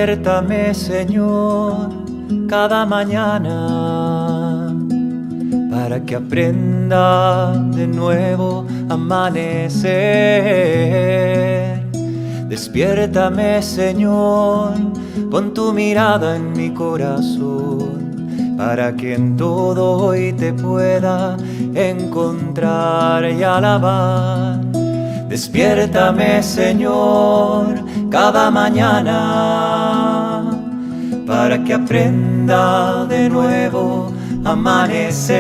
Despiértame, Señor, cada mañana, para que aprenda de nuevo a amanecer. Despiértame, Señor, pon tu mirada en mi corazón, para que en todo hoy te pueda encontrar y alabar. Despiértame, Señor, cada mañana, para que aprenda de nuevo a amanecer.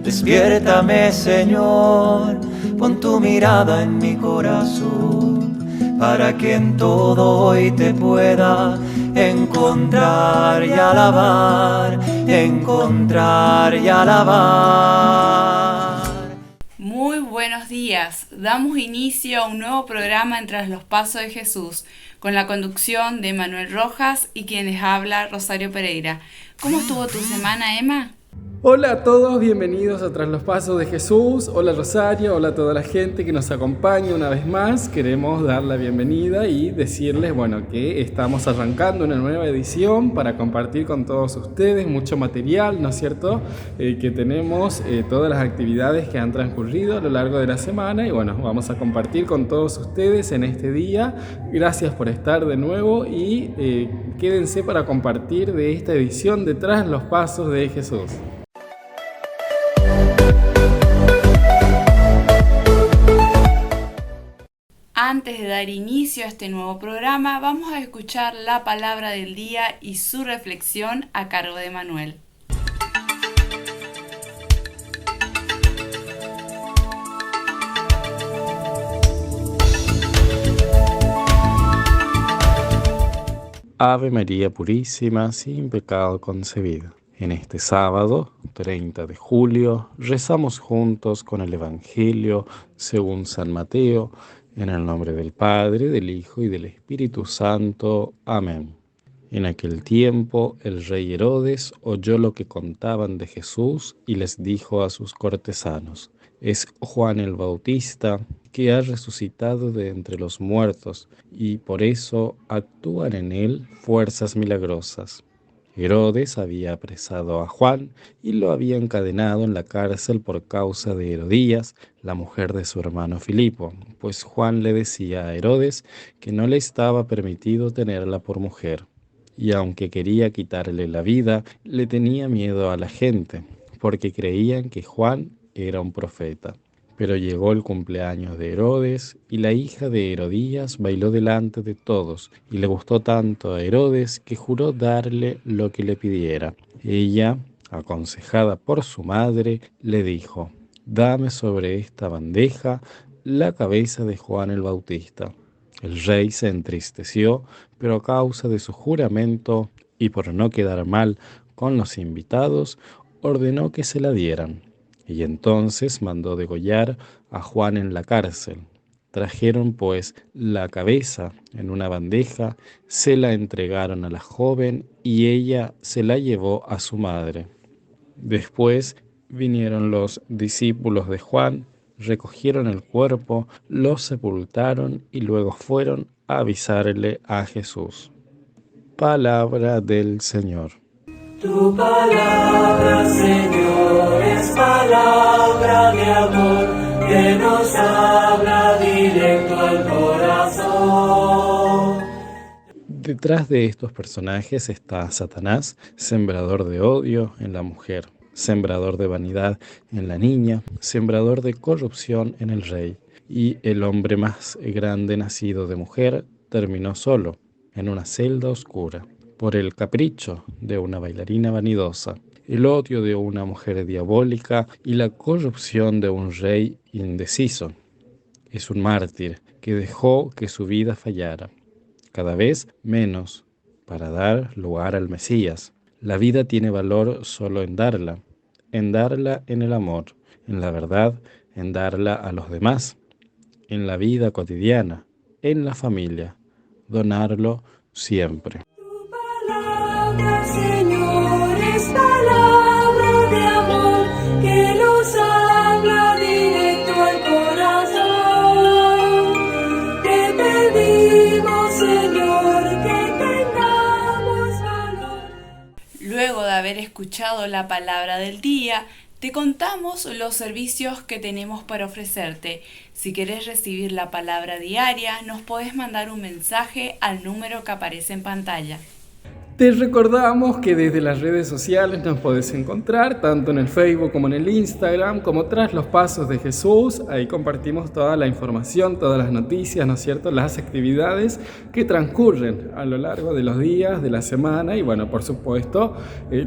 Despiértame, Señor, pon tu mirada en mi corazón, para que en todo hoy te pueda encontrar y alabar, encontrar y alabar. Muy buenos días, damos inicio a un nuevo programa en Tras los Pasos de Jesús, con la conducción de Manuel Rojas y quienes habla Rosario Pereira. ¿Cómo estuvo tu semana, Emma? Hola a todos, bienvenidos a Tras los Pasos de Jesús. Hola Rosario, hola a toda la gente que nos acompaña una vez más. Queremos dar la bienvenida y decirles, que estamos arrancando una nueva edición para compartir con todos ustedes mucho material, ¿no es cierto? Que tenemos todas las actividades que han transcurrido a lo largo de la semana y vamos a compartir con todos ustedes en este día. Gracias por estar de nuevo y quédense para compartir de esta edición de Tras los Pasos de Jesús. Antes de dar inicio a este nuevo programa, vamos a escuchar la palabra del día y su reflexión a cargo de Manuel. Ave María Purísima, sin pecado concebida. En este sábado, 30 de julio, rezamos juntos con el Evangelio según San Mateo, en el nombre del Padre, del Hijo y del Espíritu Santo. Amén. En aquel tiempo, el rey Herodes oyó lo que contaban de Jesús y les dijo a sus cortesanos: es Juan el Bautista, que ha resucitado de entre los muertos, y por eso actúan en él fuerzas milagrosas. Herodes había apresado a Juan y lo había encadenado en la cárcel por causa de Herodías, la mujer de su hermano Filipo, pues Juan le decía a Herodes que no le estaba permitido tenerla por mujer. Y aunque quería quitarle la vida, le tenía miedo a la gente, porque creían que Juan era un profeta. Pero llegó el cumpleaños de Herodes y la hija de Herodías bailó delante de todos y le gustó tanto a Herodes que juró darle lo que le pidiera. Ella, aconsejada por su madre, le dijo: dame sobre esta bandeja la cabeza de Juan el Bautista. El rey se entristeció, pero a causa de su juramento y por no quedar mal con los invitados, ordenó que se la dieran. Y entonces mandó degollar a Juan en la cárcel. Trajeron pues la cabeza en una bandeja, se la entregaron a la joven y ella se la llevó a su madre. Después vinieron los discípulos de Juan, recogieron el cuerpo, lo sepultaron y luego fueron a avisarle a Jesús. Palabra del Señor. Tu palabra, Señor, es palabra de amor, que nos habla directo al corazón. Detrás de estos personajes está Satanás, sembrador de odio en la mujer, sembrador de vanidad en la niña, sembrador de corrupción en el rey. Y el hombre más grande nacido de mujer terminó solo, en una celda oscura, por el capricho de una bailarina vanidosa, el odio de una mujer diabólica y la corrupción de un rey indeciso. Es un mártir que dejó que su vida fallara, cada vez menos, para dar lugar al Mesías. La vida tiene valor solo en darla en el amor, en la verdad, en darla a los demás, en la vida cotidiana, en la familia, donarlo siempre. Señor, es palabra de amor que nos habla directo al corazón. Te pedimos, de haber escuchado la palabra del día, te contamos los servicios que tenemos para ofrecerte. Si quieres recibir la palabra diaria, nos podés mandar un mensaje al número que aparece en pantalla. Te recordamos que desde las redes sociales nos podés encontrar, tanto en el Facebook como en el Instagram, como Tras los Pasos de Jesús. Ahí compartimos toda la información, todas las noticias, ¿no es cierto?, las actividades que transcurren a lo largo de los días, de la semana y, bueno, por supuesto,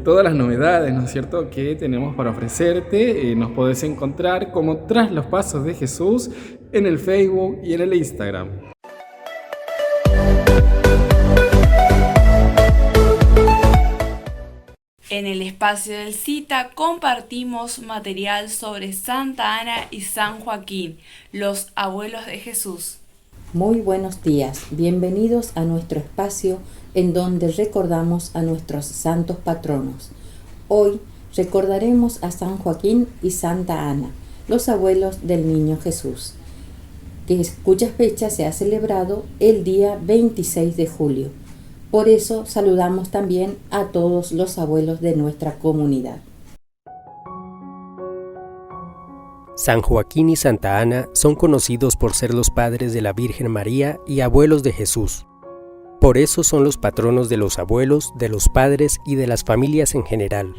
todas las novedades, ¿no es cierto?, que tenemos para ofrecerte. Nos podés encontrar como Tras los Pasos de Jesús en el Facebook y en el Instagram. En el espacio del Cita compartimos material sobre Santa Ana y San Joaquín, los abuelos de Jesús. Muy buenos días, bienvenidos a nuestro espacio en donde recordamos a nuestros santos patronos. Hoy recordaremos a San Joaquín y Santa Ana, los abuelos del Niño Jesús, cuya fecha se ha celebrado el día 26 de julio. Por eso saludamos también a todos los abuelos de nuestra comunidad. San Joaquín y Santa Ana son conocidos por ser los padres de la Virgen María y abuelos de Jesús. Por eso son los patronos de los abuelos, de los padres y de las familias en general.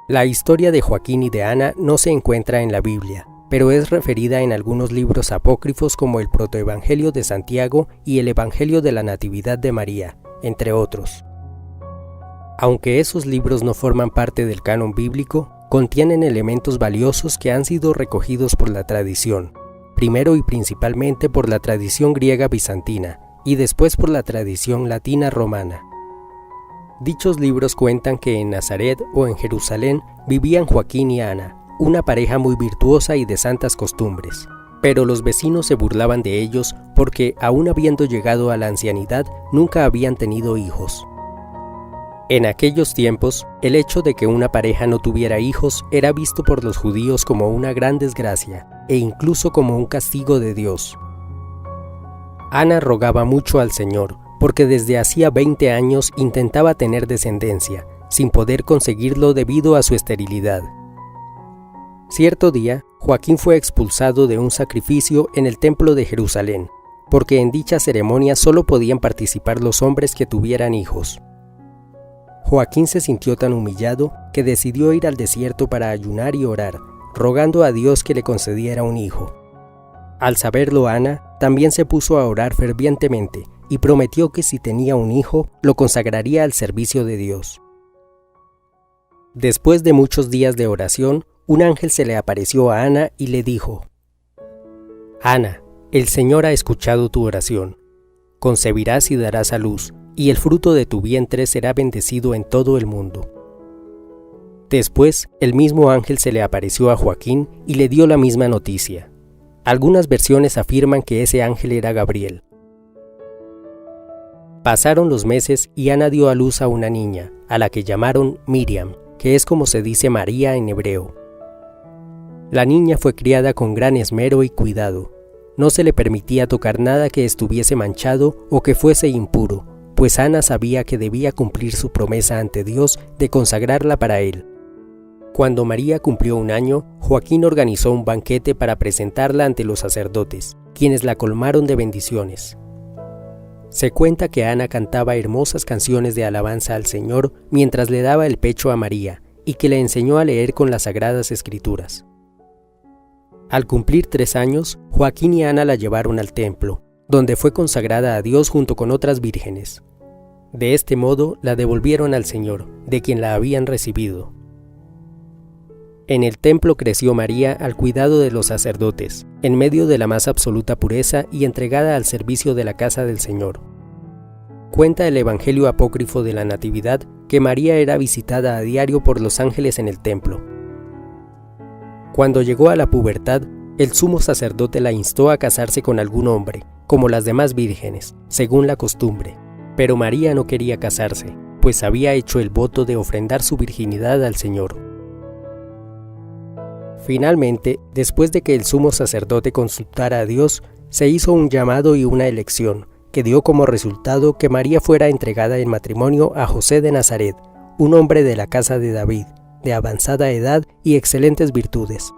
La historia de Joaquín y de Ana no se encuentra en la Biblia, pero es referida en algunos libros apócrifos como el Protoevangelio de Santiago y el Evangelio de la Natividad de María, entre otros. Aunque esos libros no forman parte del canon bíblico, contienen elementos valiosos que han sido recogidos por la tradición, primero y principalmente por la tradición griega bizantina y después por la tradición latina romana. Dichos libros cuentan que en Nazaret o en Jerusalén vivían Joaquín y Ana, una pareja muy virtuosa y de santas costumbres, pero los vecinos se burlaban de ellos porque, aun habiendo llegado a la ancianidad, nunca habían tenido hijos. En aquellos tiempos, el hecho de que una pareja no tuviera hijos era visto por los judíos como una gran desgracia e incluso como un castigo de Dios. Ana rogaba mucho al Señor, porque desde hacía 20 años intentaba tener descendencia, sin poder conseguirlo debido a su esterilidad. Cierto día, Joaquín fue expulsado de un sacrificio en el templo de Jerusalén, porque en dicha ceremonia solo podían participar los hombres que tuvieran hijos. Joaquín se sintió tan humillado que decidió ir al desierto para ayunar y orar, rogando a Dios que le concediera un hijo. Al saberlo Ana, también se puso a orar fervientemente y prometió que si tenía un hijo, lo consagraría al servicio de Dios. Después de muchos días de oración, un ángel se le apareció a Ana y le dijo: Ana, el Señor ha escuchado tu oración. Concebirás y darás a luz, y el fruto de tu vientre será bendecido en todo el mundo. Después, el mismo ángel se le apareció a Joaquín y le dio la misma noticia. Algunas versiones afirman que ese ángel era Gabriel. Pasaron los meses y Ana dio a luz a una niña, a la que llamaron Miriam, que es como se dice María en hebreo. La niña fue criada con gran esmero y cuidado. No se le permitía tocar nada que estuviese manchado o que fuese impuro, pues Ana sabía que debía cumplir su promesa ante Dios de consagrarla para él. Cuando María cumplió 1 año, Joaquín organizó un banquete para presentarla ante los sacerdotes, quienes la colmaron de bendiciones. Se cuenta que Ana cantaba hermosas canciones de alabanza al Señor mientras le daba el pecho a María y que le enseñó a leer con las Sagradas Escrituras. Al cumplir 3 años, Joaquín y Ana la llevaron al templo, donde fue consagrada a Dios junto con otras vírgenes. De este modo la devolvieron al Señor, de quien la habían recibido. En el templo creció María al cuidado de los sacerdotes, en medio de la más absoluta pureza y entregada al servicio de la casa del Señor. Cuenta el Evangelio apócrifo de la Natividad que María era visitada a diario por los ángeles en el templo. Cuando llegó a la pubertad, el sumo sacerdote la instó a casarse con algún hombre, como las demás vírgenes, según la costumbre. Pero María no quería casarse, pues había hecho el voto de ofrendar su virginidad al Señor. Finalmente, después de que el sumo sacerdote consultara a Dios, se hizo un llamado y una elección, que dio como resultado que María fuera entregada en matrimonio a José de Nazaret, un hombre de la casa de David, de avanzada edad y excelentes virtudes.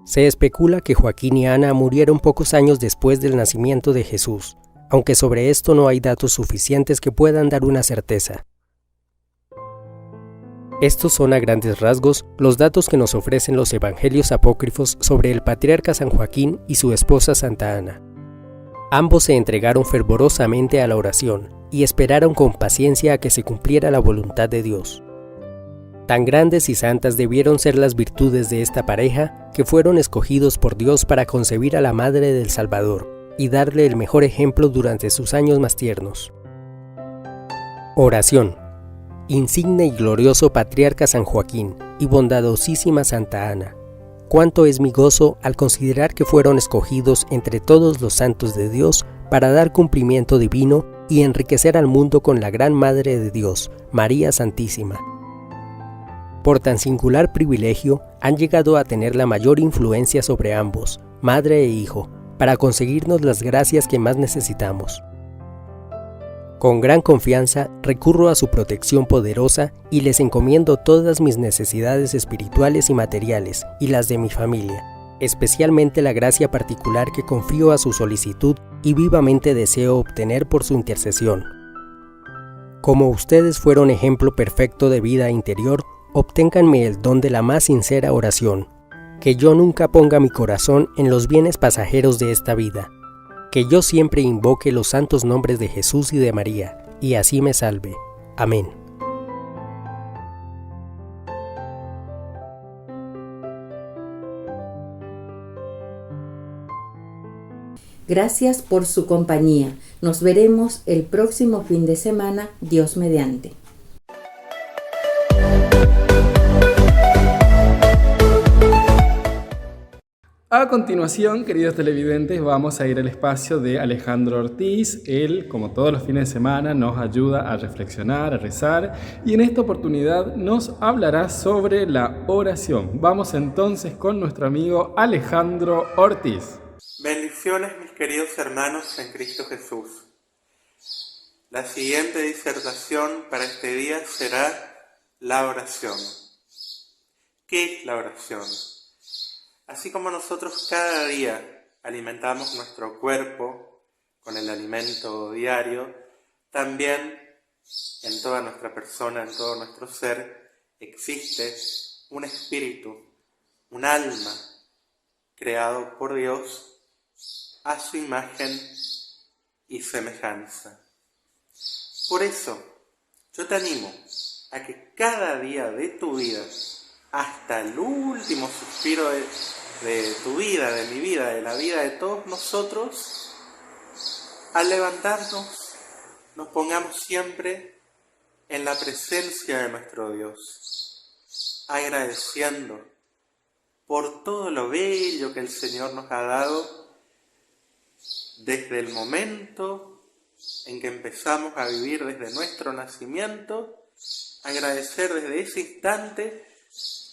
Se especula que Joaquín y Ana murieron pocos años después del nacimiento de Jesús, aunque sobre esto no hay datos suficientes que puedan dar una certeza. Estos son a grandes rasgos los datos que nos ofrecen los evangelios apócrifos sobre el patriarca San Joaquín y su esposa Santa Ana. Ambos se entregaron fervorosamente a la oración y esperaron con paciencia a que se cumpliera la voluntad de Dios. Tan grandes y santas debieron ser las virtudes de esta pareja que fueron escogidos por Dios para concebir a la Madre del Salvador y darle el mejor ejemplo durante sus años más tiernos. Oración. Insigne y glorioso Patriarca San Joaquín y bondadosísima Santa Ana, cuánto es mi gozo al considerar que fueron escogidos entre todos los santos de Dios para dar cumplimiento divino y enriquecer al mundo con la gran Madre de Dios, María Santísima. Por tan singular privilegio, han llegado a tener la mayor influencia sobre ambos, madre e hijo, para conseguirnos las gracias que más necesitamos. Con gran confianza recurro a su protección poderosa y les encomiendo todas mis necesidades espirituales y materiales y las de mi familia, especialmente la gracia particular que confío a su solicitud y vivamente deseo obtener por su intercesión. Como ustedes fueron ejemplo perfecto de vida interior, obténganme el don de la más sincera oración, que yo nunca ponga mi corazón en los bienes pasajeros de esta vida, que yo siempre invoque los santos nombres de Jesús y de María, y así me salve. Amén. Gracias por su compañía. Nos veremos el próximo fin de semana, Dios mediante. A continuación, queridos televidentes, vamos a ir al espacio de Alejandro Ortiz. Él, como todos los fines de semana, nos ayuda a reflexionar, a rezar y en esta oportunidad nos hablará sobre la oración. Vamos entonces con nuestro amigo Alejandro Ortiz. Bendiciones, mis queridos hermanos en Cristo Jesús. La siguiente disertación para este día será la oración. ¿Qué es la oración? Así como nosotros cada día alimentamos nuestro cuerpo con el alimento diario, también en toda nuestra persona, en todo nuestro ser, existe un espíritu, un alma creado por Dios a su imagen y semejanza. Por eso, yo te animo a que cada día de tu vida, hasta el último suspiro de tu vida, de mi vida, de la vida de todos nosotros, al levantarnos, nos pongamos siempre en la presencia de nuestro Dios, agradeciendo por todo lo bello que el Señor nos ha dado desde el momento en que empezamos a vivir desde nuestro nacimiento, agradecer desde ese instante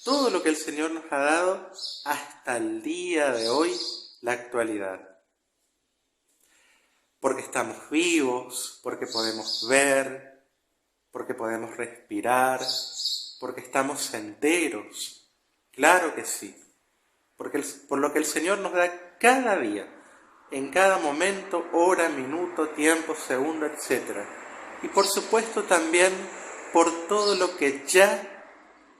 todo lo que el Señor nos ha dado hasta el día de hoy, la actualidad. Porque estamos vivos, porque podemos ver, porque podemos respirar, porque estamos enteros. Claro que sí. Por lo que el Señor nos da cada día, en cada momento, hora, minuto, tiempo, segundo, etc. Y por supuesto también por todo lo que ya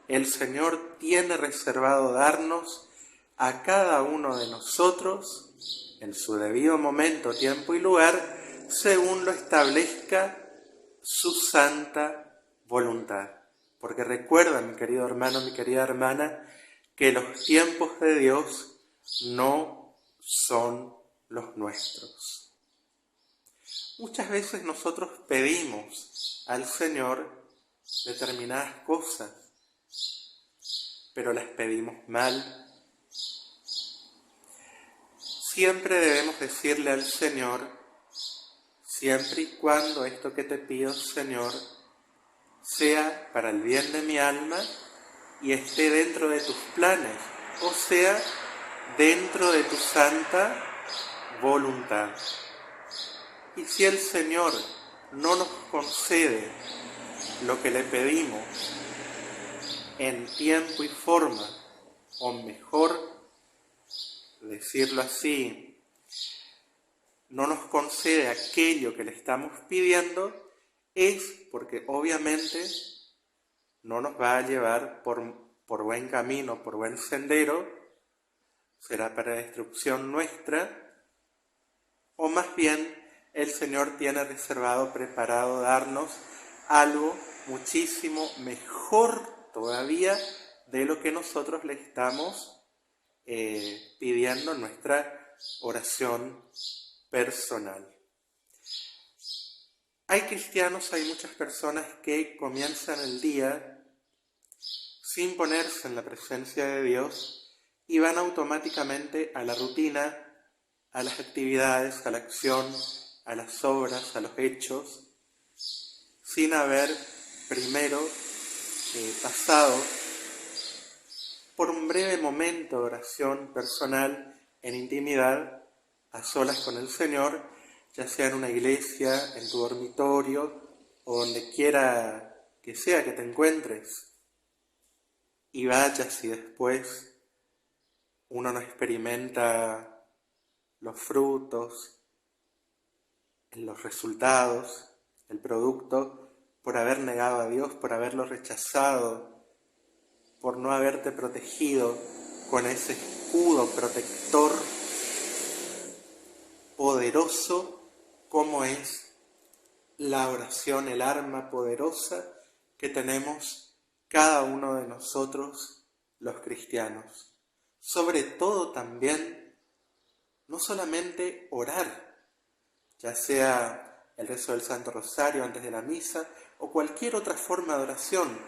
el Señor tiene reservado darnos a cada uno de nosotros en su debido momento, tiempo y lugar, según lo establezca su santa voluntad. Porque recuerda, mi querido hermano, mi querida hermana, que los tiempos de Dios no son los nuestros. Muchas veces nosotros pedimos al Señor determinadas cosas, pero las pedimos mal. Siempre debemos decirle al Señor, siempre y cuando esto que te pido, Señor, sea para el bien de mi alma y esté dentro de tus planes, o sea, dentro de tu santa voluntad. Y si el Señor no nos concede lo que le pedimos en tiempo y forma, o mejor decirlo así, no nos concede aquello que le estamos pidiendo, es porque obviamente no nos va a llevar por buen camino, por buen sendero, será para destrucción nuestra, o más bien el Señor tiene reservado, preparado darnos algo muchísimo mejor todavía de lo que nosotros le estamos pidiendo en nuestra oración personal. Hay cristianos, hay muchas personas que comienzan el día sin ponerse en la presencia de Dios y van automáticamente a la rutina, a las actividades, a la acción, a las obras, a los hechos, sin haber primero pasado por un breve momento de oración personal en intimidad, a solas con el Señor, ya sea en una iglesia, en tu dormitorio o donde quiera que sea que te encuentres. Y vayas y después uno no experimenta los frutos, los resultados, el producto, por haber negado a Dios, por haberlo rechazado, por no haberte protegido con ese escudo protector poderoso como es la oración, el arma poderosa que tenemos cada uno de nosotros los cristianos. Sobre todo también, no solamente orar, ya sea el rezo del Santo Rosario antes de la misa o cualquier otra forma de oración.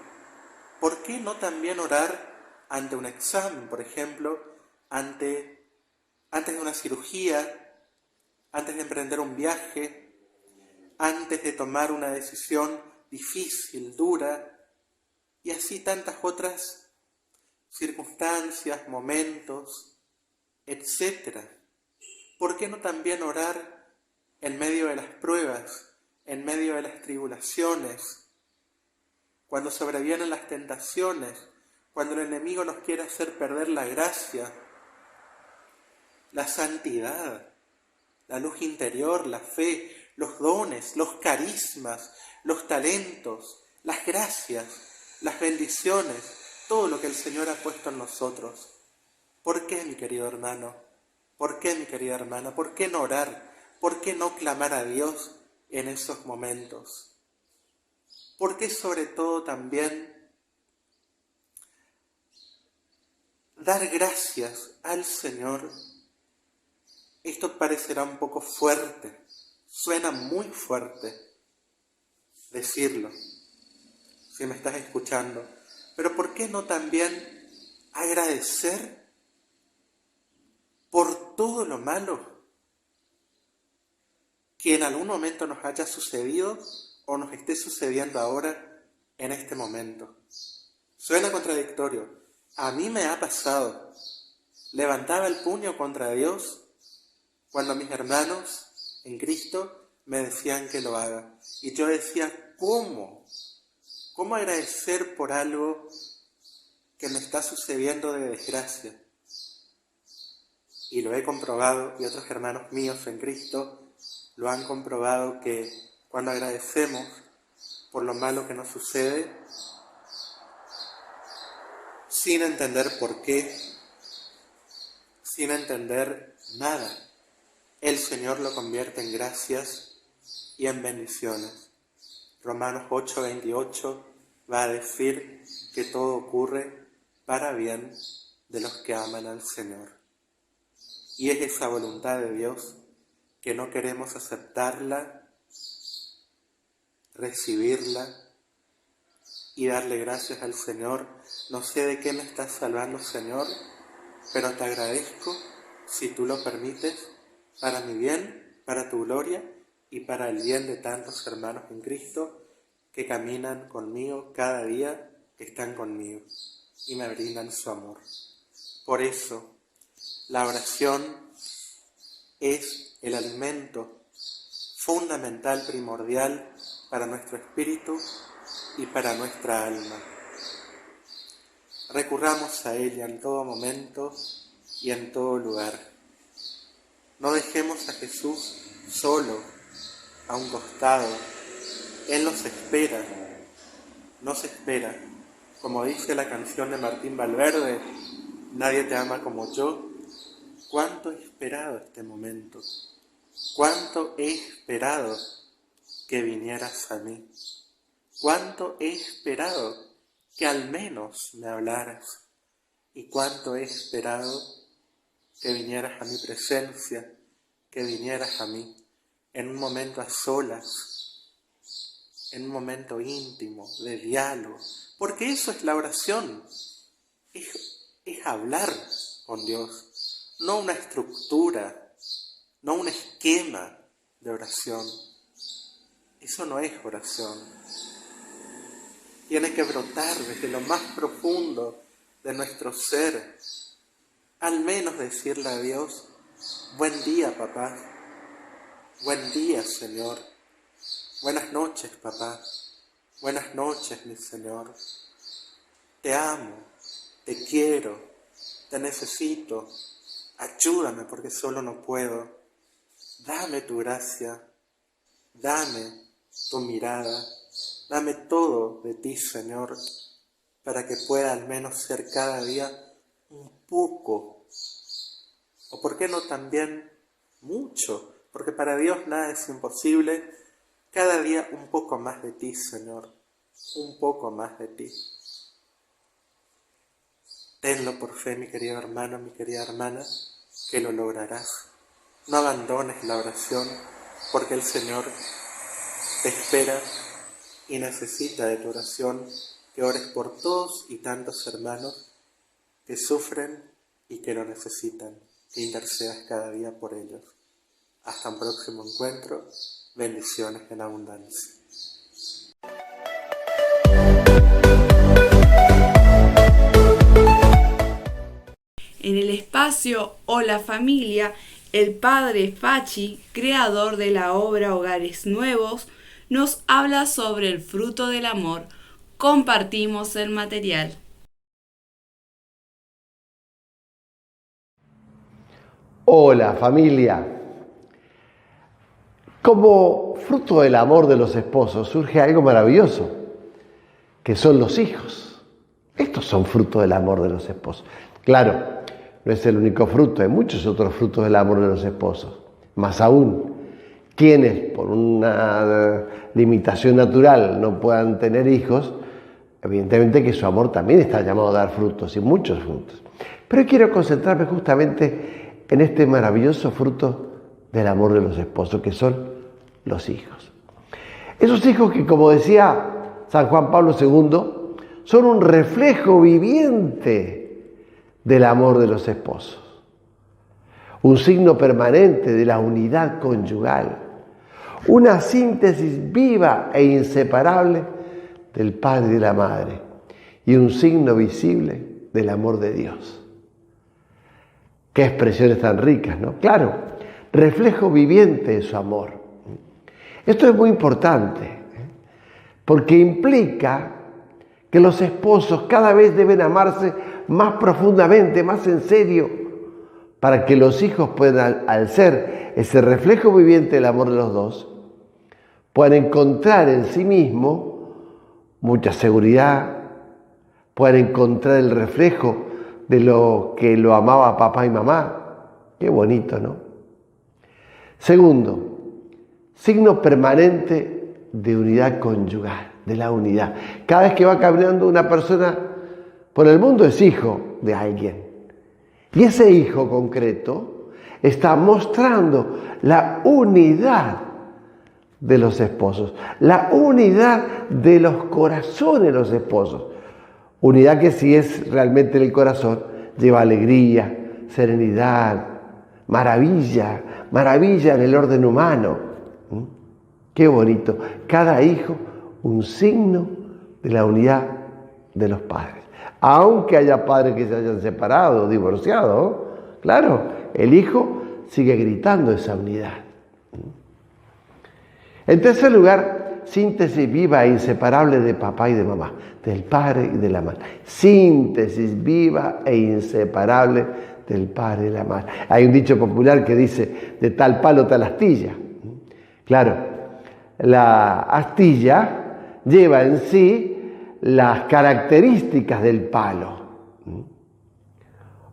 ¿Por qué no también orar ante un examen, por ejemplo, antes de una cirugía, antes de emprender un viaje, antes de tomar una decisión difícil, dura, y así tantas otras circunstancias, momentos, etc.? ¿Por qué no también orar en medio de las pruebas, en medio de las tribulaciones, cuando sobrevienen las tentaciones, cuando el enemigo nos quiere hacer perder la gracia, la santidad, la luz interior, la fe, los dones, los carismas, los talentos, las gracias, las bendiciones, todo lo que el Señor ha puesto en nosotros? ¿Por qué, mi querido hermano? ¿Por qué, mi querida hermana? ¿Por qué no orar? ¿Por qué no clamar a Dios en esos momentos? ¿Por qué sobre todo también dar gracias al Señor? Esto parecerá un poco fuerte, suena muy fuerte decirlo, si me estás escuchando, pero ¿por qué no también agradecer por todo lo malo que en algún momento nos haya sucedido o nos esté sucediendo ahora en este momento? Suena contradictorio. A mí me ha pasado. Levantaba el puño contra Dios cuando mis hermanos en Cristo me decían que lo haga. Y yo decía, ¿cómo? ¿Cómo agradecer por algo que me está sucediendo de desgracia? Y lo he comprobado, y otros hermanos míos en Cristo lo han comprobado, que cuando agradecemos por lo malo que nos sucede, sin entender por qué, sin entender nada, el Señor lo convierte en gracias y en bendiciones. Romanos 8:28 va a decir que todo ocurre para bien de los que aman al Señor. Y es esa voluntad de Dios que no queremos aceptarla, recibirla y darle gracias al Señor. No sé de qué me estás salvando, Señor, pero te agradezco si tú lo permites, para mi bien, para tu gloria y para el bien de tantos hermanos en Cristo que caminan conmigo cada día, que están conmigo y me brindan su amor. Por eso, la oración es el alimento fundamental, primordial para nuestro espíritu y para nuestra alma. Recurramos a ella en todo momento y en todo lugar. No dejemos a Jesús solo, a un costado. Él nos espera, como dice la canción de Martín Valverde, nadie te ama como yo. Cuánto he esperado este momento, cuánto he esperado que vinieras a mí, cuánto he esperado que al menos me hablaras, y cuánto he esperado que vinieras a mi presencia, que vinieras a mí en un momento a solas, en un momento íntimo, de diálogo, porque eso es la oración, es hablar con Dios, no una estructura, no un esquema de oración. Eso no es oración. Tiene que brotar desde lo más profundo de nuestro ser, al menos decirle a Dios: buen día, papá, buen día, Señor. Buenas noches, papá. Buenas noches, mi Señor. Te amo, te quiero, te necesito. Ayúdame porque solo no puedo. Dame tu gracia, dame tu mirada, dame todo de ti, Señor, para que pueda al menos ser cada día un poco, o por qué no también mucho, porque para Dios nada es imposible. Cada día un poco más de ti, Señor, un poco más de ti. Tenlo por fe, mi querido hermano, mi querida hermana, que lo lograrás. No abandones la oración, porque el Señor te espera y necesita de tu oración, que ores por todos y tantos hermanos que sufren y que lo necesitan, que intercedas cada día por ellos. Hasta un próximo encuentro. Bendiciones en abundancia. En el espacio Hola Familia, el padre Fachi, creador de la obra Hogares Nuevos, nos habla sobre el fruto del amor. Compartimos el material. Hola familia. Como fruto del amor de los esposos surge algo maravilloso, que son los hijos. Estos son fruto del amor de los esposos. Claro, no es el único fruto, hay muchos otros frutos del amor de los esposos. Más aún, quienes por una limitación natural no puedan tener hijos, evidentemente que su amor también está llamado a dar frutos, y muchos frutos. Pero quiero concentrarme justamente en este maravilloso fruto del amor de los esposos, que son los hijos. Esos hijos que, como decía San Juan Pablo II, son un reflejo viviente del amor de los esposos, un signo permanente de la unidad conyugal, una síntesis viva e inseparable del padre y de la madre, y un signo visible del amor de Dios. Qué expresiones tan ricas, ¿no? Claro, reflejo viviente de su amor. Esto es muy importante, porque implica que los esposos cada vez deben amarse más profundamente, más en serio, para que los hijos puedan, al ser ese reflejo viviente del amor de los dos, puedan encontrar en sí mismo mucha seguridad, puedan encontrar el reflejo de lo que lo amaba papá y mamá. Qué bonito, ¿no? Segundo, signo permanente de unidad conyugal, de la unidad. Cada vez que va caminando una persona por el mundo es hijo de alguien. Y ese hijo concreto está mostrando la unidad de los esposos, la unidad de los corazones de los esposos. Unidad que, si es realmente en el corazón, lleva alegría, serenidad, maravilla en el orden humano. Qué bonito. Cada hijo un signo de la unidad de los padres. Aunque haya padres que se hayan separado, divorciado, claro, el hijo sigue gritando esa unidad. En tercer lugar, síntesis viva e inseparable de papá y de mamá, del padre y de la madre. Síntesis viva e inseparable del padre y de la madre. Hay un dicho popular que dice, de tal palo tal astilla. Claro, la astilla lleva en sí las características del palo.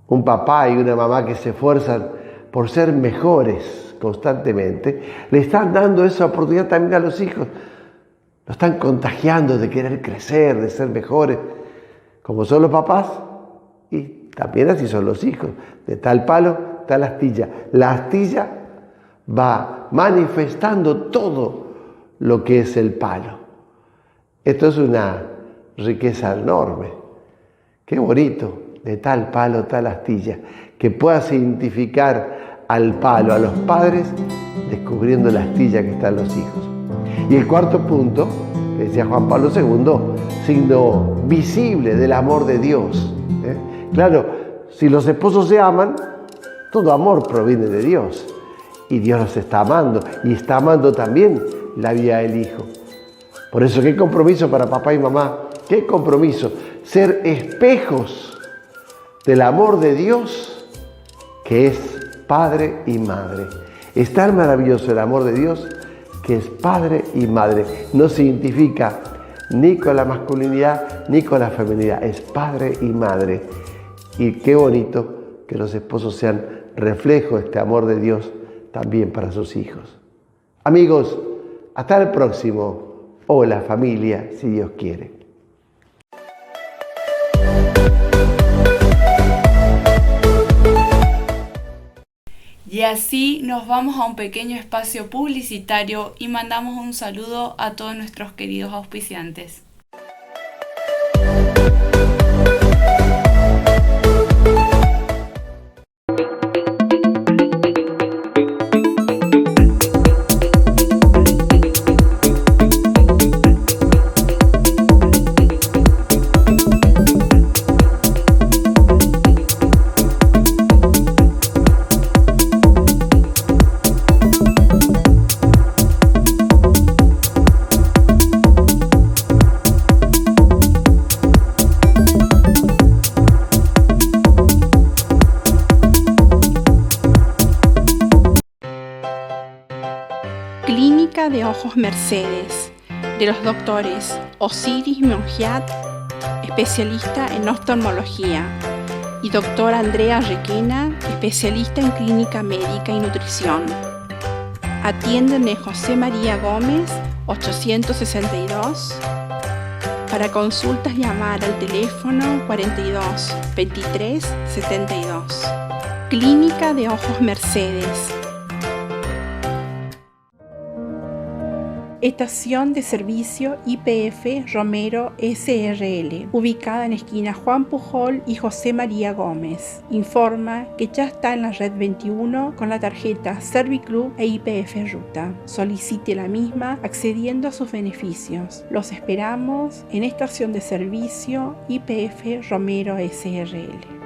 Un papá y una mamá que se esfuerzan por ser mejores constantemente, le están dando esa oportunidad también a los hijos. Lo están contagiando de querer crecer, de ser mejores, como son los papás, y también así son los hijos. De tal palo, tal astilla. La astilla va manifestando todo lo que es el palo. Esto es una riqueza enorme. Qué bonito, de tal palo, tal astilla, que puedas identificar al palo, a los padres, descubriendo la astilla que están los hijos. Y el cuarto punto, que decía Juan Pablo II, signo visible del amor de Dios. Claro, si los esposos se aman, todo amor proviene de Dios. Y Dios los está amando, y está amando también la vida del hijo. Por eso, qué compromiso para papá y mamá, qué compromiso, ser espejos del amor de Dios, que es padre y madre. Es tan maravilloso el amor de Dios, que es padre y madre. No se identifica ni con la masculinidad ni con la feminidad, es padre y madre. Y qué bonito que los esposos sean reflejo de este amor de Dios también para sus hijos. Amigos, hasta el próximo. Hola familia, si Dios quiere. Y así nos vamos a un pequeño espacio publicitario y mandamos un saludo a todos nuestros queridos auspiciantes. Clínica de Ojos Mercedes, de los doctores Osiris Mongiat, especialista en oftalmología, y doctora Andrea Requena, especialista en clínica médica y nutrición. Atienden en José María Gómez, 862. Para consultas, llamar al teléfono 42 23 72. Clínica de Ojos Mercedes. Estación de servicio YPF Romero SRL, ubicada en esquina Juan Pujol y José María Gómez. Informa que ya está en la red 21 con la tarjeta Serviclub e YPF Ruta. Solicite la misma accediendo a sus beneficios. Los esperamos en estación de servicio YPF Romero SRL.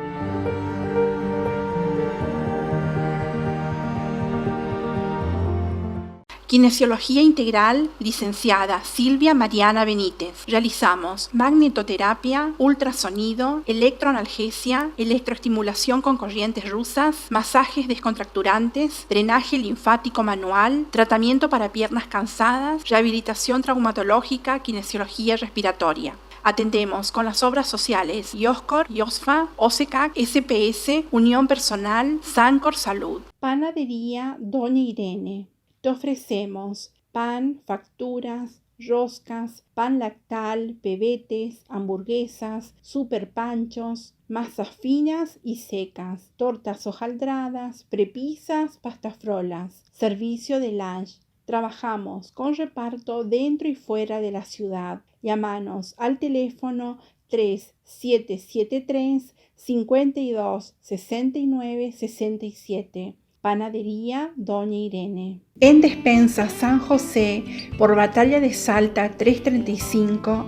Kinesiología Integral, licenciada Silvia Mariana Benítez. Realizamos magnetoterapia, ultrasonido, electroanalgesia, electroestimulación con corrientes rusas, masajes descontracturantes, drenaje linfático manual, tratamiento para piernas cansadas, rehabilitación traumatológica, kinesiología respiratoria. Atendemos con las obras sociales IOSCOR, IOSFA, OSECAC, SPS, Unión Personal, Sancor Salud. Panadería Doña Irene. Te ofrecemos pan, facturas, roscas, pan lactal, pebetes, hamburguesas, super panchos, masas finas y secas, tortas hojaldradas, prepisas, pastafrolas, servicio de lunch. Trabajamos con reparto dentro y fuera de la ciudad. Llámanos al teléfono 3773 52 69 67. Panadería Doña Irene. En Despensa San José, por Batalla de Salta 335,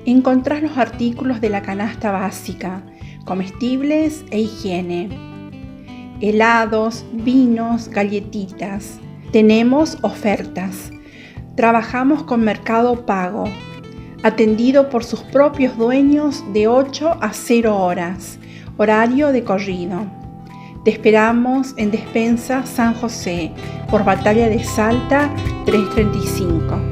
encontrás los artículos de la canasta básica, comestibles e higiene. Helados, vinos, galletitas. Tenemos ofertas. Trabajamos con Mercado Pago, atendido por sus propios dueños de 8 a 0 horas, horario de corrido. Te esperamos en Despensa San José, por Batalla de Salta 335.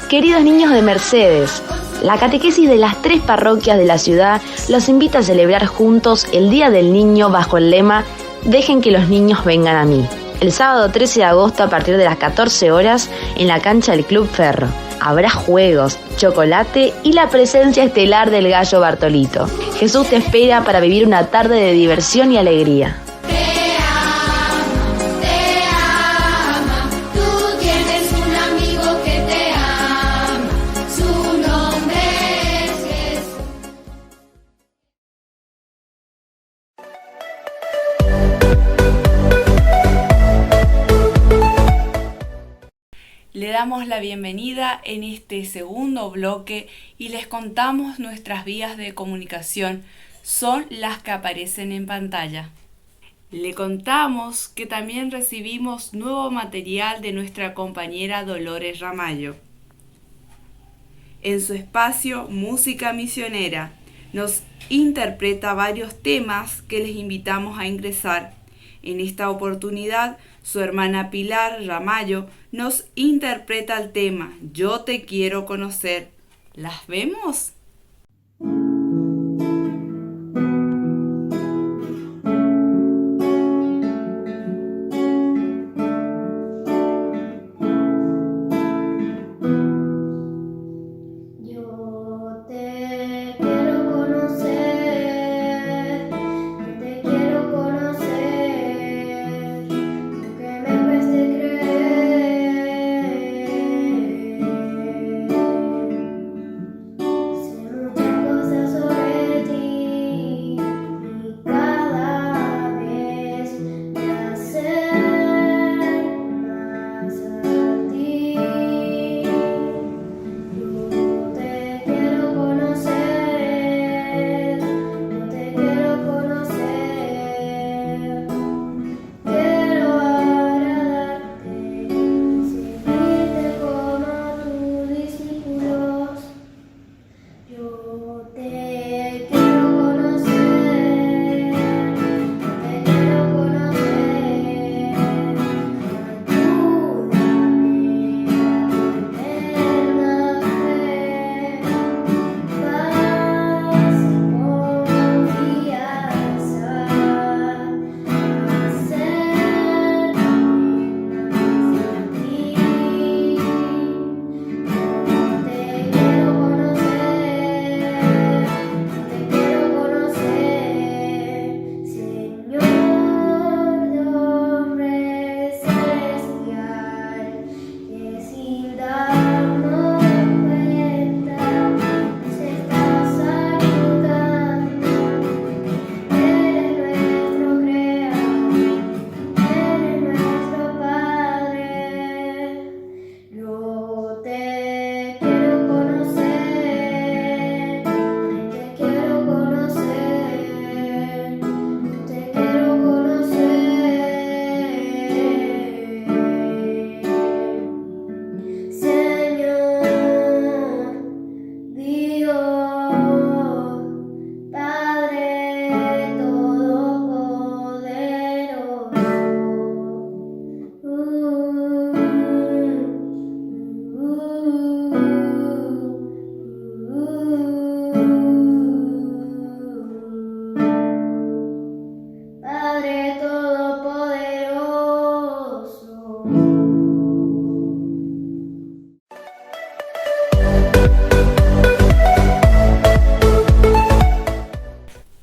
Queridos niños de Mercedes, la catequesis de las 3 parroquias de la ciudad los invita a celebrar juntos el Día del Niño bajo el lema "Dejen que los niños vengan a mí". El sábado 13 de agosto a partir de las 14 horas en la cancha del Club Ferro. Habrá juegos, chocolate y la presencia estelar del gallo Bartolito. Jesús te espera para vivir una tarde de diversión y alegría. Le damos la bienvenida en este segundo bloque y les contamos nuestras vías de comunicación. Son las que aparecen en pantalla. Le contamos que también recibimos nuevo material de nuestra compañera Dolores Ramallo. En su espacio Música Misionera nos interpreta varios temas que les invitamos a ingresar. En esta oportunidad, su hermana Pilar Ramallo nos interpreta el tema Yo te quiero conocer. ¿Las vemos?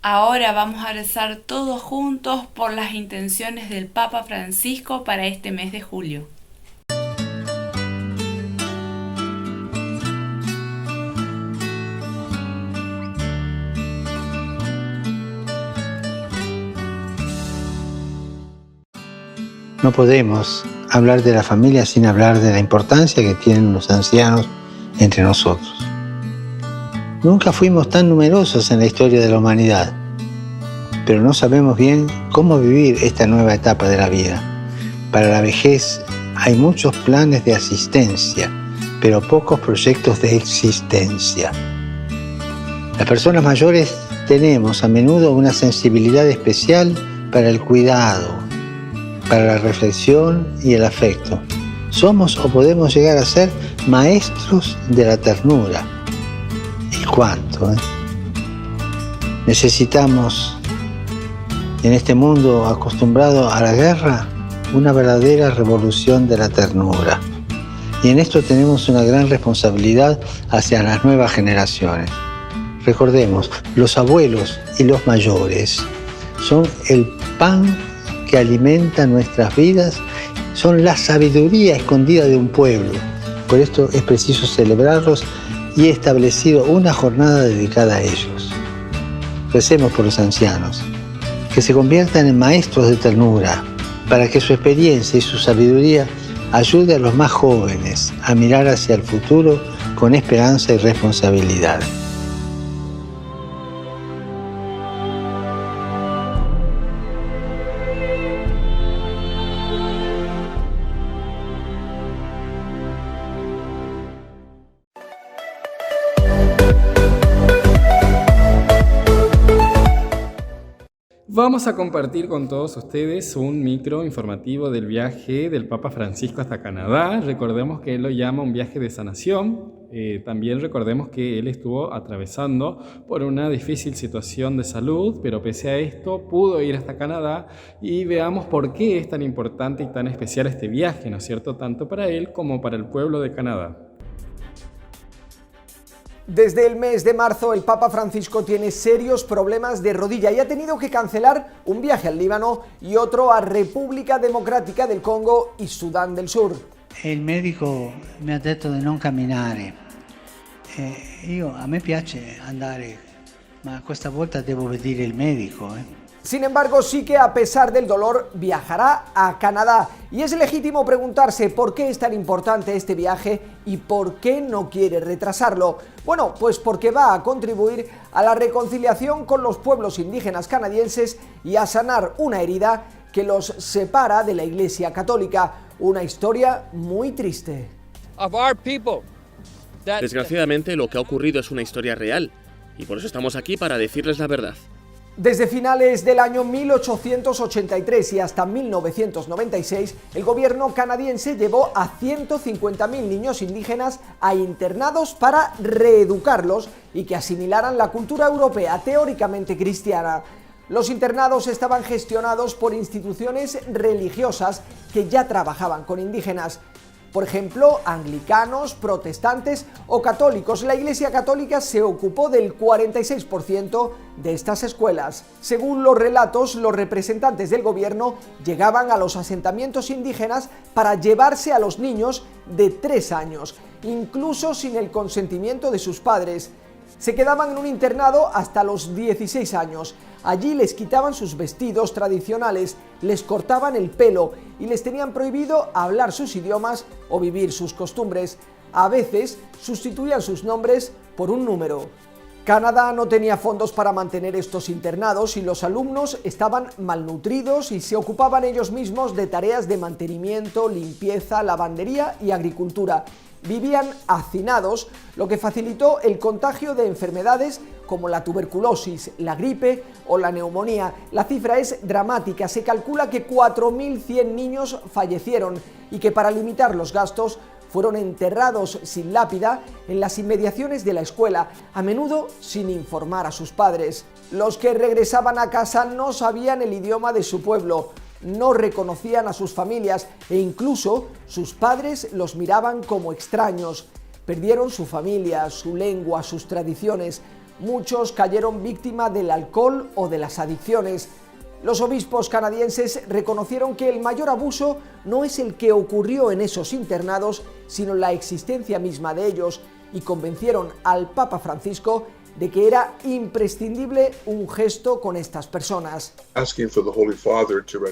Ahora vamos a rezar todos juntos por las intenciones del Papa Francisco para este mes de julio. No podemos hablar de la familia sin hablar de la importancia que tienen los ancianos entre nosotros. Nunca fuimos tan numerosos en la historia de la humanidad, pero no sabemos bien cómo vivir esta nueva etapa de la vida. Para la vejez hay muchos planes de asistencia, pero pocos proyectos de existencia. Las personas mayores tenemos a menudo una sensibilidad especial para el cuidado, para la reflexión y el afecto. Somos o podemos llegar a ser maestros de la ternura. ¿Y cuánto? Necesitamos, en este mundo acostumbrado a la guerra, una verdadera revolución de la ternura. Y en esto tenemos una gran responsabilidad hacia las nuevas generaciones. Recordemos, los abuelos y los mayores son el pan que alimenta nuestras vidas, son la sabiduría escondida de un pueblo. Por esto es preciso celebrarlos y he establecido una jornada dedicada a ellos. Recemos por los ancianos, que se conviertan en maestros de ternura, para que su experiencia y su sabiduría ayude a los más jóvenes a mirar hacia el futuro con esperanza y responsabilidad. Vamos a compartir con todos ustedes un micro informativo del viaje del Papa Francisco hasta Canadá. Recordemos que él lo llama un viaje de sanación. También recordemos que él estuvo atravesando por una difícil situación de salud, pero pese a esto pudo ir hasta Canadá y veamos por qué es tan importante y tan especial este viaje, ¿no es cierto?, tanto para él como para el pueblo de Canadá. Desde el mes de marzo el Papa Francisco tiene serios problemas de rodilla y ha tenido que cancelar un viaje al Líbano y otro a República Democrática del Congo y Sudán del Sur. Il medico mi ha detto di non camminare. A me piace andare, ma questa volta devo vedere il medico. Sin embargo, sí que a pesar del dolor viajará a Canadá y es legítimo preguntarse por qué es tan importante este viaje y por qué no quiere retrasarlo. Bueno, pues porque va a contribuir a la reconciliación con los pueblos indígenas canadienses y a sanar una herida que los separa de la Iglesia Católica, una historia muy triste. Desgraciadamente, lo que ha ocurrido es una historia real y por eso estamos aquí para decirles la verdad. Desde finales del año 1883 y hasta 1996, el gobierno canadiense llevó a 150.000 niños indígenas a internados para reeducarlos y que asimilaran la cultura europea teóricamente cristiana. Los internados estaban gestionados por instituciones religiosas que ya trabajaban con indígenas. Por ejemplo, anglicanos, protestantes o católicos. La Iglesia Católica se ocupó del 46% de estas escuelas. Según los relatos, los representantes del gobierno llegaban a los asentamientos indígenas para llevarse a los niños de 3 años, incluso sin el consentimiento de sus padres. Se quedaban en un internado hasta los 16 años. Allí les quitaban sus vestidos tradicionales, les cortaban el pelo y les tenían prohibido hablar sus idiomas o vivir sus costumbres. A veces sustituían sus nombres por un número. Canadá no tenía fondos para mantener estos internados y los alumnos estaban malnutridos y se ocupaban ellos mismos de tareas de mantenimiento, limpieza, lavandería y agricultura. Vivían hacinados, lo que facilitó el contagio de enfermedades como la tuberculosis, la gripe o la neumonía. La cifra es dramática, se calcula que 4.100 niños fallecieron y que para limitar los gastos fueron enterrados sin lápida en las inmediaciones de la escuela, a menudo sin informar a sus padres. Los que regresaban a casa no sabían el idioma de su pueblo, no reconocían a sus familias e incluso sus padres los miraban como extraños. Perdieron su familia, su lengua, sus tradiciones. Muchos cayeron víctima del alcohol o de las adicciones. Los obispos canadienses reconocieron que el mayor abuso no es el que ocurrió en esos internados, sino la existencia misma de ellos, y convencieron al Papa Francisco de que era imprescindible un gesto con estas personas.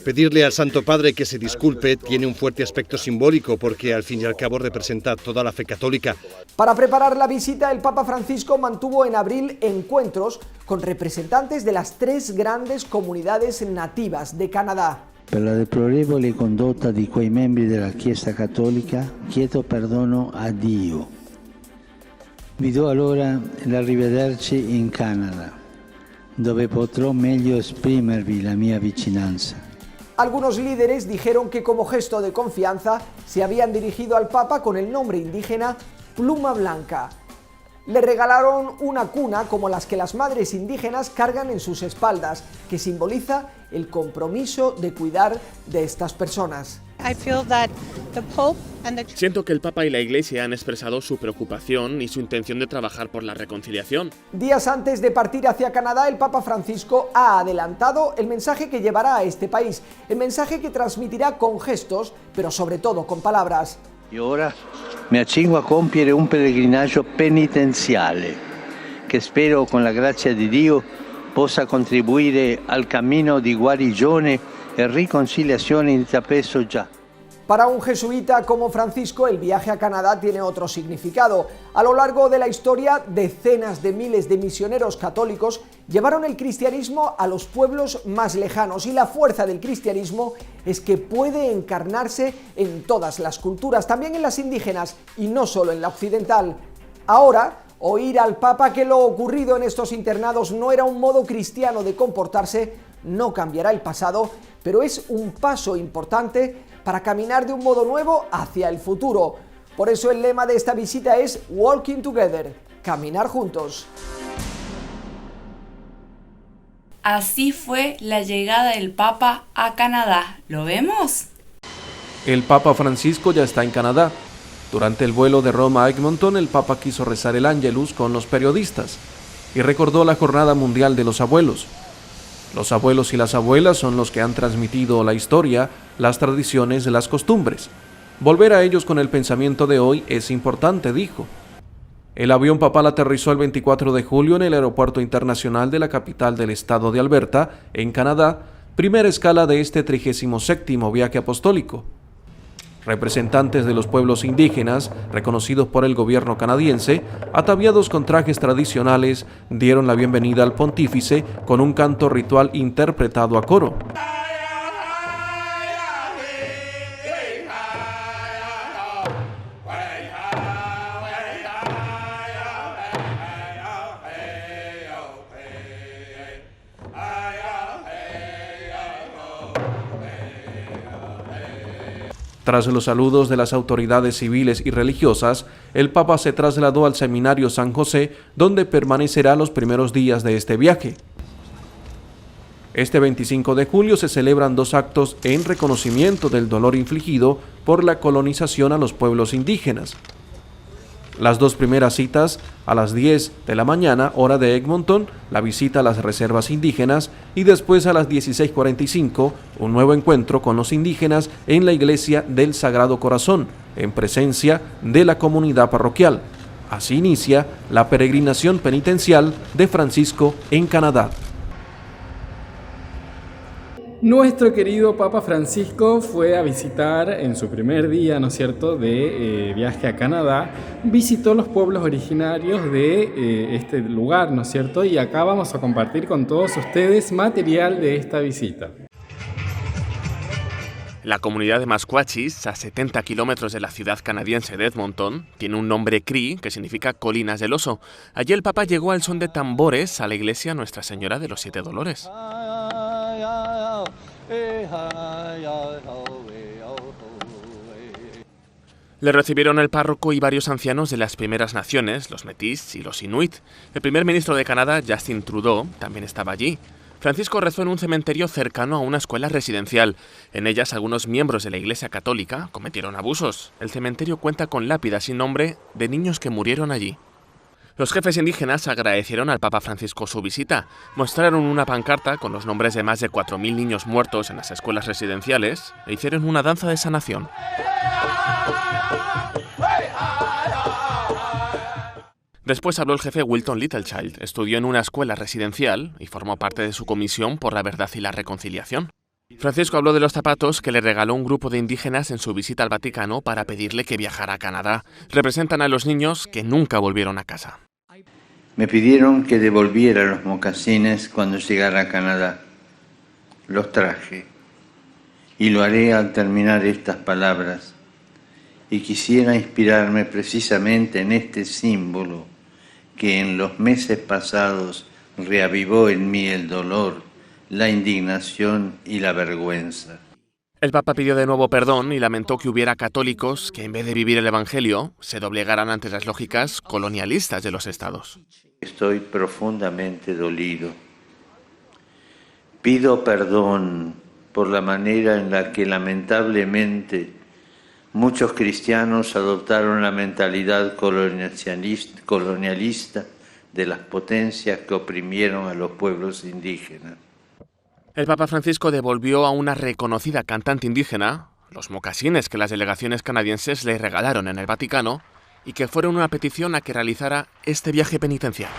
Pedirle al Santo Padre que se disculpe tiene un fuerte aspecto simbólico porque al fin y al cabo representa toda la fe católica. Para preparar la visita, el Papa Francisco mantuvo en abril encuentros con representantes de las 3 grandes comunidades nativas de Canadá. Per la deplorevole condotta di quei membri della Chiesa Cattolica chiedo perdono a Dio. Vi do allora l'arrivederci in Canada, dove potrò meglio esprimervi la mia vicinanza. Algunos líderes dijeron que como gesto de confianza se habían dirigido al Papa con el nombre indígena Pluma Blanca. Le regalaron una cuna como las que las madres indígenas cargan en sus espaldas, que simboliza el compromiso de cuidar de estas personas. Siento que el Papa y la Iglesia han expresado su preocupación y su intención de trabajar por la reconciliación. Días antes de partir hacia Canadá, el Papa Francisco ha adelantado el mensaje que llevará a este país, el mensaje que transmitirá con gestos, pero sobre todo con palabras. E ora mi accingo a compiere un pellegrinaggio penitenziale che spero con la grazia di Dio possa contribuire al cammino di guarigione e riconciliazione intrapreso già. Para un jesuita como Francisco, el viaje a Canadá tiene otro significado. A lo largo de la historia, decenas de miles de misioneros católicos llevaron el cristianismo a los pueblos más lejanos, y la fuerza del cristianismo es que puede encarnarse en todas las culturas, también en las indígenas y no solo en la occidental. Ahora, oír al Papa que lo ocurrido en estos internados no era un modo cristiano de comportarse no cambiará el pasado, pero es un paso importante para caminar de un modo nuevo hacia el futuro. Por eso el lema de esta visita es Walking Together, caminar juntos. Así fue la llegada del Papa a Canadá. ¿Lo vemos? El Papa Francisco ya está en Canadá. Durante el vuelo de Roma a Edmonton, el Papa quiso rezar el Ángelus con los periodistas y recordó la Jornada Mundial de los Abuelos. Los abuelos y las abuelas son los que han transmitido la historia, las tradiciones, las costumbres. Volver a ellos con el pensamiento de hoy es importante, dijo. El avión papal aterrizó el 24 de julio en el Aeropuerto Internacional de la capital del estado de Alberta, en Canadá, primera escala de este 37º viaje apostólico. Representantes de los pueblos indígenas, reconocidos por el gobierno canadiense, ataviados con trajes tradicionales, dieron la bienvenida al pontífice con un canto ritual interpretado a coro. Tras los saludos de las autoridades civiles y religiosas, el Papa se trasladó al Seminario San José, donde permanecerá los primeros días de este viaje. Este 25 de julio se celebran 2 actos en reconocimiento del dolor infligido por la colonización a los pueblos indígenas. Las 2 primeras citas, a las 10 de la mañana, hora de Edmonton, la visita a las reservas indígenas, y después a las 16:45, un nuevo encuentro con los indígenas en la Iglesia del Sagrado Corazón, en presencia de la comunidad parroquial. Así inicia la peregrinación penitencial de Francisco en Canadá. Nuestro querido Papa Francisco fue a visitar en su primer día, ¿no es cierto?, de viaje a Canadá, visitó los pueblos originarios de este lugar, ¿no es cierto?, y acá vamos a compartir con todos ustedes material de esta visita. La comunidad de Masquatchis, a 70 kilómetros de la ciudad canadiense de Edmonton, tiene un nombre Cree que significa Colinas del Oso. Allí el Papa llegó al son de tambores a la iglesia Nuestra Señora de los 7 Dolores. Le recibieron el párroco y varios ancianos de las primeras naciones, los Métis y los Inuit. El primer ministro de Canadá, Justin Trudeau, también estaba allí. Francisco rezó en un cementerio cercano a una escuela residencial. En ellas, algunos miembros de la Iglesia Católica cometieron abusos. El cementerio cuenta con lápidas sin nombre de niños que murieron allí. Los jefes indígenas agradecieron al Papa Francisco su visita. Mostraron una pancarta con los nombres de más de 4.000 niños muertos en las escuelas residenciales e hicieron una danza de sanación. Después habló el jefe Wilton Littlechild, estudió en una escuela residencial y formó parte de su comisión por la verdad y la reconciliación. Francisco habló de los zapatos que le regaló un grupo de indígenas en su visita al Vaticano para pedirle que viajara a Canadá. Representan a los niños que nunca volvieron a casa. Me pidieron que devolviera los mocasines cuando llegara a Canadá. Los traje y lo haré al terminar estas palabras. Y quisiera inspirarme precisamente en este símbolo que en los meses pasados reavivó en mí el dolor, la indignación y la vergüenza. El Papa pidió de nuevo perdón y lamentó que hubiera católicos que en vez de vivir el Evangelio se doblegaran ante las lógicas colonialistas de los estados. Estoy profundamente dolido. Pido perdón por la manera en la que lamentablemente muchos cristianos adoptaron la mentalidad colonialista de las potencias que oprimieron a los pueblos indígenas. El Papa Francisco devolvió a una reconocida cantante indígena los mocasines que las delegaciones canadienses le regalaron en el Vaticano y que fueron una petición a que realizara este viaje penitencial.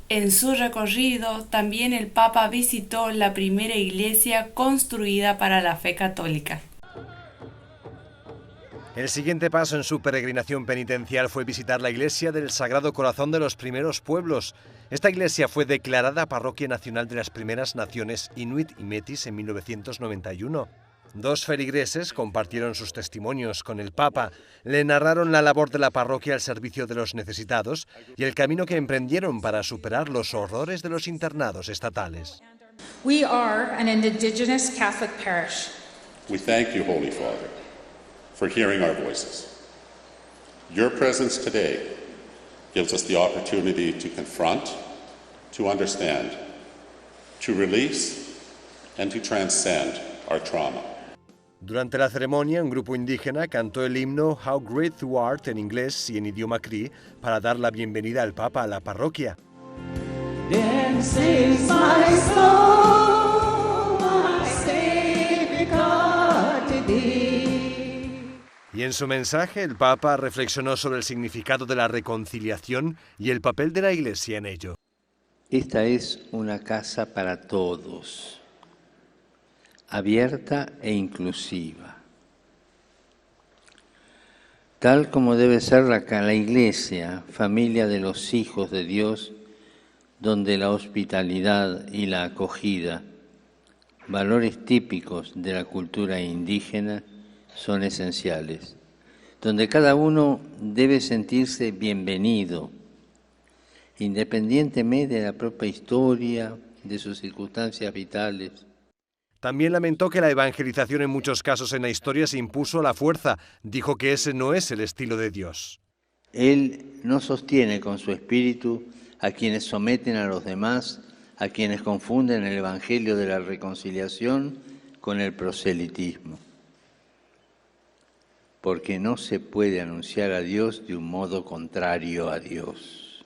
En su recorrido, también el Papa visitó la primera iglesia construida para la fe católica. El siguiente paso en su peregrinación penitencial fue visitar la iglesia del Sagrado Corazón de los Primeros Pueblos. Esta iglesia fue declarada Parroquia Nacional de las Primeras Naciones Inuit y Metis en 1991. Dos feligreses compartieron sus testimonios con el Papa, le narraron la labor de la parroquia al servicio de los necesitados y el camino que emprendieron para superar los horrores de los internados estatales. We are an indigenous Catholic parish. We thank you, Holy Father, for hearing our voices. Your presence today gives us the opportunity to confront, to understand, to release, and to transcend our trauma. Durante la ceremonia, un grupo indígena cantó el himno How Great Thou Art en inglés y en idioma Cree para dar la bienvenida al Papa a la parroquia. Then sings my soul, my Savior God to thee. Y en su mensaje, el Papa reflexionó sobre el significado de la reconciliación y el papel de la Iglesia en ello. Esta es una casa para todos, abierta e inclusiva. Tal como debe ser la Iglesia, familia de los hijos de Dios, donde la hospitalidad y la acogida, valores típicos de la cultura indígena, son esenciales, donde cada uno debe sentirse bienvenido, independientemente de la propia historia, de sus circunstancias vitales. También lamentó que la evangelización en muchos casos en la historia se impuso a la fuerza. Dijo que ese no es el estilo de Dios. Él no sostiene con su espíritu a quienes someten a los demás, a quienes confunden el evangelio de la reconciliación con el proselitismo. Porque no se puede anunciar a Dios de un modo contrario a Dios.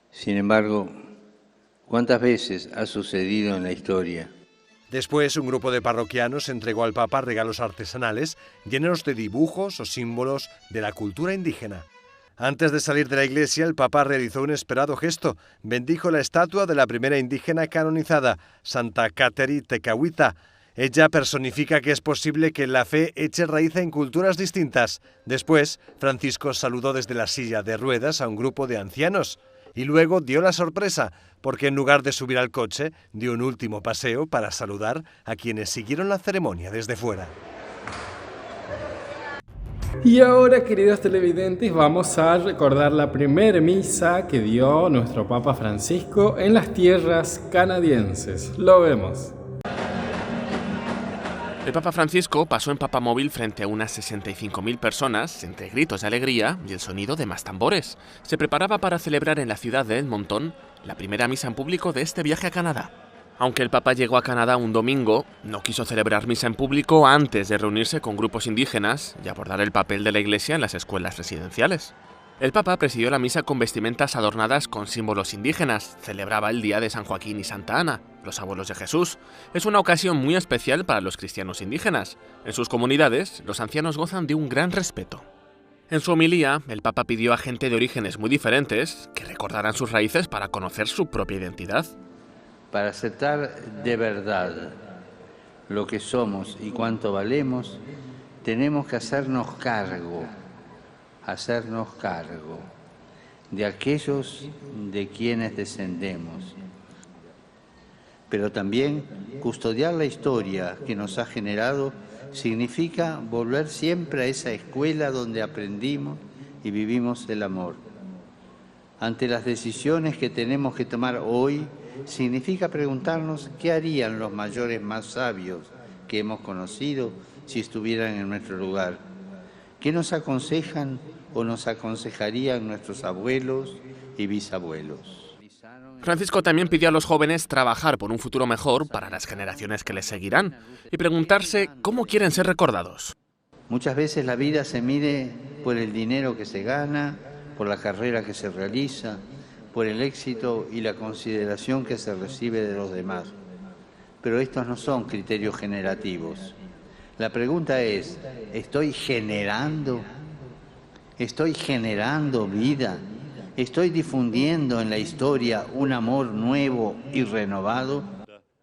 Sin embargo, ¿cuántas veces ha sucedido en la historia? Después, un grupo de parroquianos entregó al Papa regalos artesanales llenos de dibujos o símbolos de la cultura indígena. Antes de salir de la iglesia, el Papa realizó un esperado gesto. Bendijo la estatua de la primera indígena canonizada, Santa Cateri Tecahuita. Ella personifica que es posible que la fe eche raíz en culturas distintas. Después, Francisco saludó desde la silla de ruedas a un grupo de ancianos. Y luego dio la sorpresa, porque en lugar de subir al coche, dio un último paseo para saludar a quienes siguieron la ceremonia desde fuera. Y ahora, queridos televidentes, vamos a recordar la primera misa que dio nuestro Papa Francisco en las tierras canadienses. Lo vemos. El Papa Francisco pasó en papamóvil frente a unas 65.000 personas, entre gritos de alegría y el sonido de más tambores. Se preparaba para celebrar en la ciudad de Edmonton la primera misa en público de este viaje a Canadá. Aunque el Papa llegó a Canadá un domingo, no quiso celebrar misa en público antes de reunirse con grupos indígenas y abordar el papel de la Iglesia en las escuelas residenciales. El Papa presidió la misa con vestimentas adornadas con símbolos indígenas, celebraba el día de San Joaquín y Santa Ana. los abuelos de Jesús. Es una ocasión muy especial para los cristianos indígenas. En sus comunidades, los ancianos gozan de un gran respeto. En su homilía, el Papa pidió a gente de orígenes muy diferentes que recordaran sus raíces para conocer su propia identidad. Para aceptar de verdad lo que somos y cuánto valemos, tenemos que hacernos cargo de aquellos de quienes descendemos, pero también custodiar la historia que nos ha generado significa volver siempre a esa escuela donde aprendimos y vivimos el amor. Ante las decisiones que tenemos que tomar hoy, significa preguntarnos qué harían los mayores más sabios que hemos conocido si estuvieran en nuestro lugar. ¿Qué nos aconsejan o nos aconsejarían nuestros abuelos y bisabuelos? Francisco también pidió a los jóvenes trabajar por un futuro mejor para las generaciones que les seguirán y preguntarse cómo quieren ser recordados. Muchas veces la vida se mide por el dinero que se gana, por la carrera que se realiza, por el éxito y la consideración que se recibe de los demás. Pero estos no son criterios generativos. La pregunta es, ¿estoy generando vida? ¿Estoy difundiendo en la historia un amor nuevo y renovado?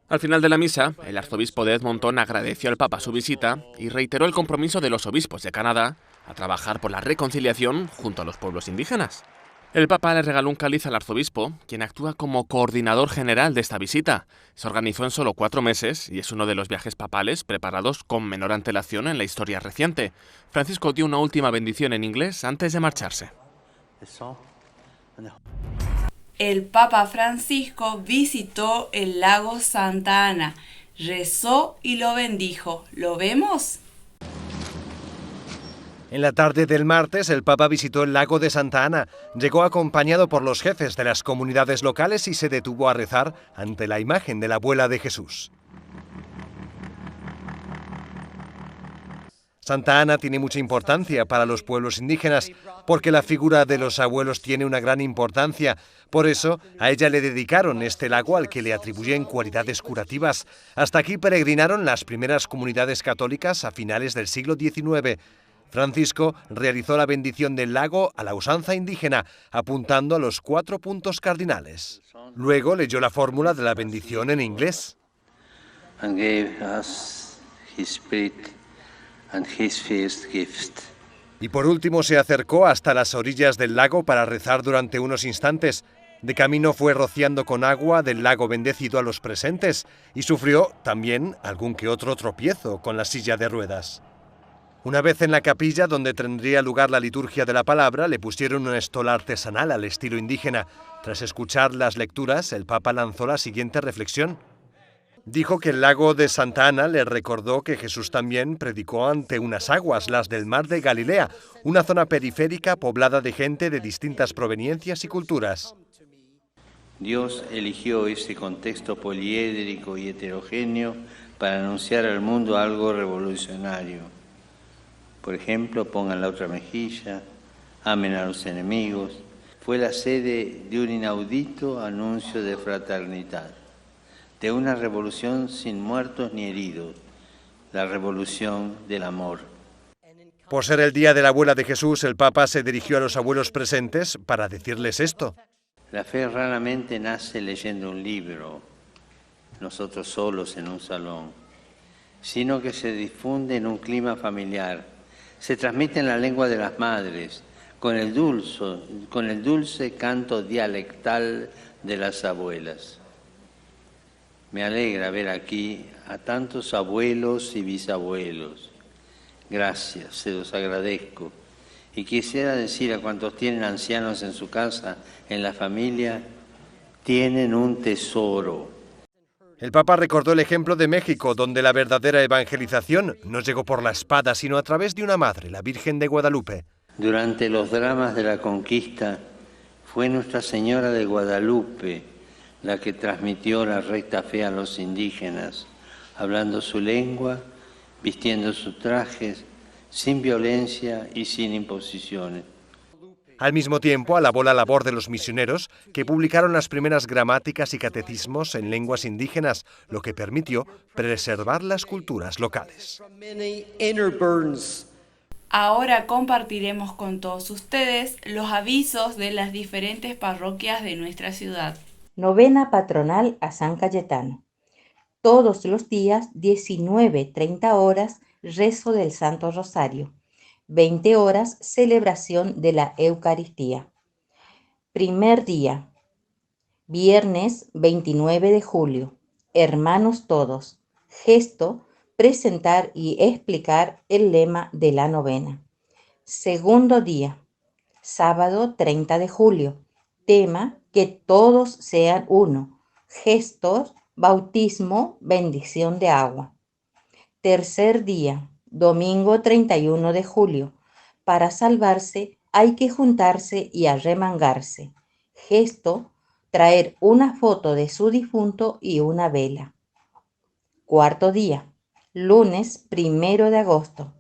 Al final de la misa, el arzobispo de Edmonton agradeció al Papa su visita y reiteró el compromiso de los obispos de Canadá a trabajar por la reconciliación junto a los pueblos indígenas. El Papa le regaló un cáliz al arzobispo, quien actúa como coordinador general de esta visita. Se organizó en solo 4 meses y es uno de los viajes papales preparados con menor antelación en la historia reciente. Francisco dio una última bendición en inglés antes de marcharse. El Papa Francisco visitó el lago Santa Ana, rezó y lo bendijo. ¿Lo vemos? En la tarde del martes, el Papa visitó el lago de Santa Ana. Llegó acompañado por los jefes de las comunidades locales y se detuvo a rezar ante la imagen de la abuela de Jesús. Santa Ana tiene mucha importancia para los pueblos indígenas, porque la figura de los abuelos tiene una gran importancia. Por eso, a ella le dedicaron este lago al que le atribuyen cualidades curativas. Hasta aquí peregrinaron las primeras comunidades católicas a finales del siglo XIX. Francisco realizó la bendición del lago a la usanza indígena, apuntando a los 4 puntos cardinales. Luego leyó la fórmula de la bendición en inglés. And gave us his spirit and his first gift. Y por último se acercó hasta las orillas del lago para rezar durante unos instantes. De camino fue rociando con agua del lago bendecido a los presentes y sufrió también algún que otro tropiezo con la silla de ruedas. Una vez en la capilla donde tendría lugar la liturgia de la palabra, le pusieron una estola artesanal al estilo indígena. Tras escuchar las lecturas, el Papa lanzó la siguiente reflexión. Dijo que el lago de Santa Ana le recordó que Jesús también predicó ante unas aguas, las del mar de Galilea, una zona periférica poblada de gente de distintas proveniencias y culturas. Dios eligió ese contexto poliédrico y heterogéneo para anunciar al mundo algo revolucionario. Por ejemplo, pongan la otra mejilla, amen a los enemigos. Fue la sede de un inaudito anuncio de fraternidad, de una revolución sin muertos ni heridos, la revolución del amor. Por ser el día de la abuela de Jesús, el Papa se dirigió a los abuelos presentes para decirles esto. La fe raramente nace leyendo un libro, nosotros solos en un salón, sino que se difunde en un clima familiar. Se transmite en la lengua de las madres, con el dulce canto dialectal de las abuelas. Me alegra ver aquí a tantos abuelos y bisabuelos. Gracias, se los agradezco. Y quisiera decir a cuantos tienen ancianos en su casa, en la familia, tienen un tesoro. El Papa recordó el ejemplo de México, donde la verdadera evangelización no llegó por la espada, sino a través de una madre, la Virgen de Guadalupe. Durante los dramas de la conquista, fue Nuestra Señora de Guadalupe la que transmitió la recta fe a los indígenas, hablando su lengua, vistiendo sus trajes, sin violencia y sin imposiciones. Al mismo tiempo, alabó la labor de los misioneros que publicaron las primeras gramáticas y catecismos en lenguas indígenas, lo que permitió preservar las culturas locales. Ahora compartiremos con todos ustedes los avisos de las diferentes parroquias de nuestra ciudad. Novena patronal a San Cayetano. Todos los días, 19:30 horas, rezo del Santo Rosario. 20 horas, celebración de la Eucaristía. Primer día, viernes 29 de julio. Hermanos todos. Gesto, presentar y explicar el lema de la novena. Segundo día, sábado 30 de julio. Tema, que todos sean uno. Gestos, bautismo, bendición de agua. Tercer día, domingo 31 de julio. Para salvarse hay que juntarse y arremangarse. Gesto, traer una foto de su difunto y una vela. Cuarto día, lunes 1 de agosto.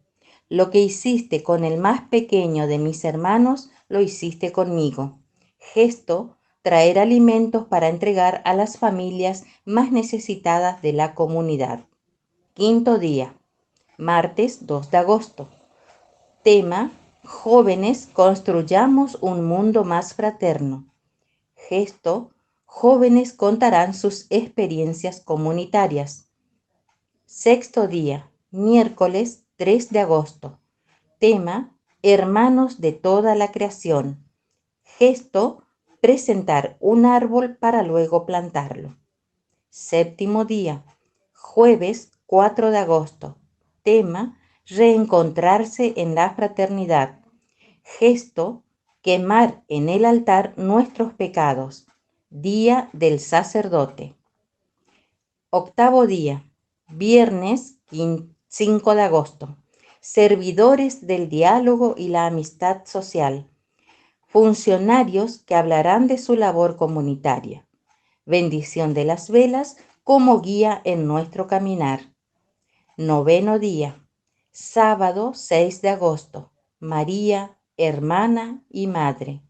Lo que hiciste con el más pequeño de mis hermanos, lo hiciste conmigo. Gesto, traer alimentos para entregar a las familias más necesitadas de la comunidad. Quinto día, martes 2 de agosto. Tema, jóvenes, construyamos un mundo más fraterno. Gesto, jóvenes contarán sus experiencias comunitarias. Sexto día, miércoles 3 de agosto. Tema, hermanos de toda la creación. Gesto, presentar un árbol para luego plantarlo. Séptimo día, jueves 4 de agosto. Tema, reencontrarse en la fraternidad. Gesto, quemar en el altar nuestros pecados. Día del sacerdote. Octavo día, viernes 5 de agosto. Servidores del diálogo y la amistad social. Funcionarios que hablarán de su labor comunitaria. Bendición de las velas como guía en nuestro caminar. Noveno día, sábado 6 de agosto. María, hermana y madre.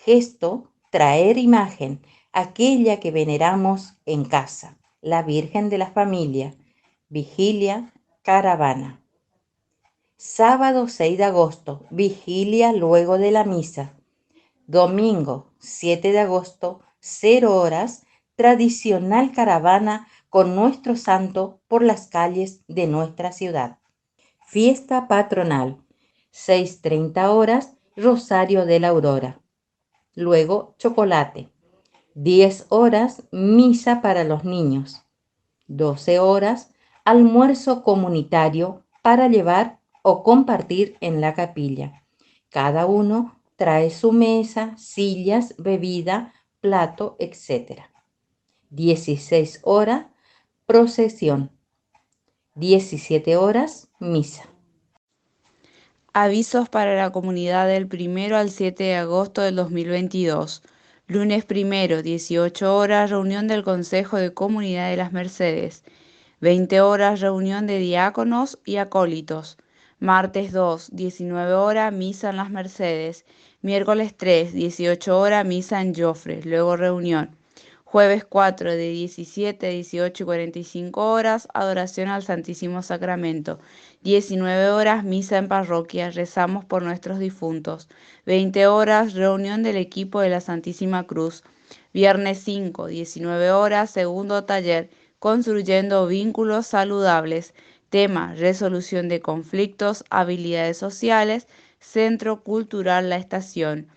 Gesto, traer imagen, aquella que veneramos en casa. La Virgen de la Familia. Vigilia, caravana. Sábado 6 de agosto, vigilia luego de la misa. Domingo 7 de agosto, 0 horas, tradicional caravana con nuestro santo por las calles de nuestra ciudad. Fiesta patronal, 6:30 horas, Rosario de la Aurora. Luego, chocolate. 10 horas, misa para los niños. 12 horas, almuerzo comunitario para llevar o compartir en la capilla. Cada uno trae su mesa, sillas, bebida, plato, etc. 16 horas, procesión. 17 horas, misa. Avisos para la comunidad del 1 al 7 de agosto del 2022. Lunes 1, 18 horas, reunión del Consejo de Comunidad de las Mercedes. 20 horas, reunión de diáconos y acólitos. Martes 2, 19 horas, misa en las Mercedes. Miércoles 3, 18 horas, misa en Joffre, luego reunión. Jueves 4, de 17, 18 y 45 horas, adoración al Santísimo Sacramento. 19 horas, misa en parroquia, rezamos por nuestros difuntos. 20 horas, reunión del equipo de la Santísima Cruz. Viernes 5, 19 horas, segundo taller, construyendo vínculos saludables. Tema, resolución de conflictos, habilidades sociales, Centro Cultural La Estación.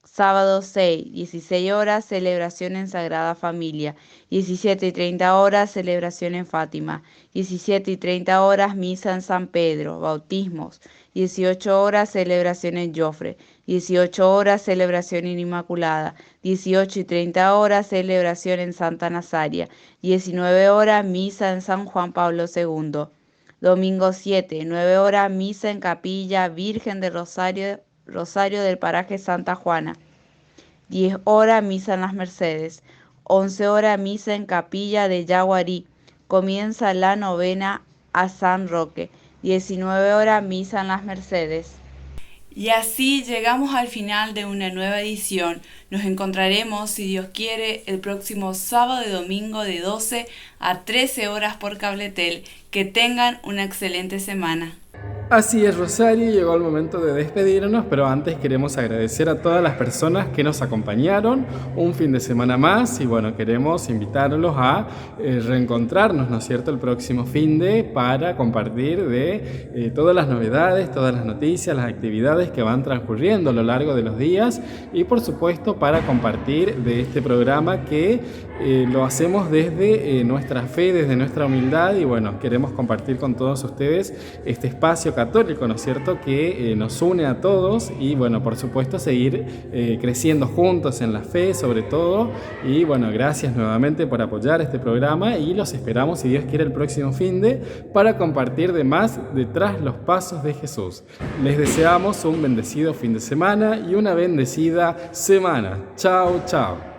Sábado 6, 16 horas, celebración en Sagrada Familia. 17:30 horas, celebración en Fátima. 17:30 horas, misa en San Pedro, bautismos. 18 horas, celebración en Joffre. 18 horas, celebración en Inmaculada. 18:30 horas, celebración en Santa Nazaria. 19 horas, misa en San Juan Pablo II. Domingo 7, 9 horas, misa en Capilla Virgen de Rosario del paraje Santa Juana. 10 horas, misa en las Mercedes. 11 horas, misa en Capilla de Yaguarí. Comienza la novena a San Roque. 19 horas, misa en las Mercedes. Y así llegamos al final de una nueva edición. Nos encontraremos, si Dios quiere, el próximo sábado y domingo de 12 a 13 horas por Cabletel. Que tengan una excelente semana. Así es, Rosario, llegó el momento de despedirnos, pero antes queremos agradecer a todas las personas que nos acompañaron un fin de semana más y bueno, queremos invitarlos a reencontrarnos, ¿no es cierto?, el próximo fin de para compartir de todas las novedades, todas las noticias, las actividades que van transcurriendo a lo largo de los días y por supuesto para compartir de este programa que lo hacemos desde nuestra fe, desde nuestra humildad y bueno, queremos compartir con todos ustedes este espacio católico, ¿no es cierto?, que nos une a todos y bueno, por supuesto seguir creciendo juntos en la fe sobre todo y bueno, gracias nuevamente por apoyar este programa y los esperamos si Dios quiere el próximo finde para compartir de más detrás los pasos de Jesús. Les deseamos un bendecido fin de semana y una bendecida semana. Chao, chao.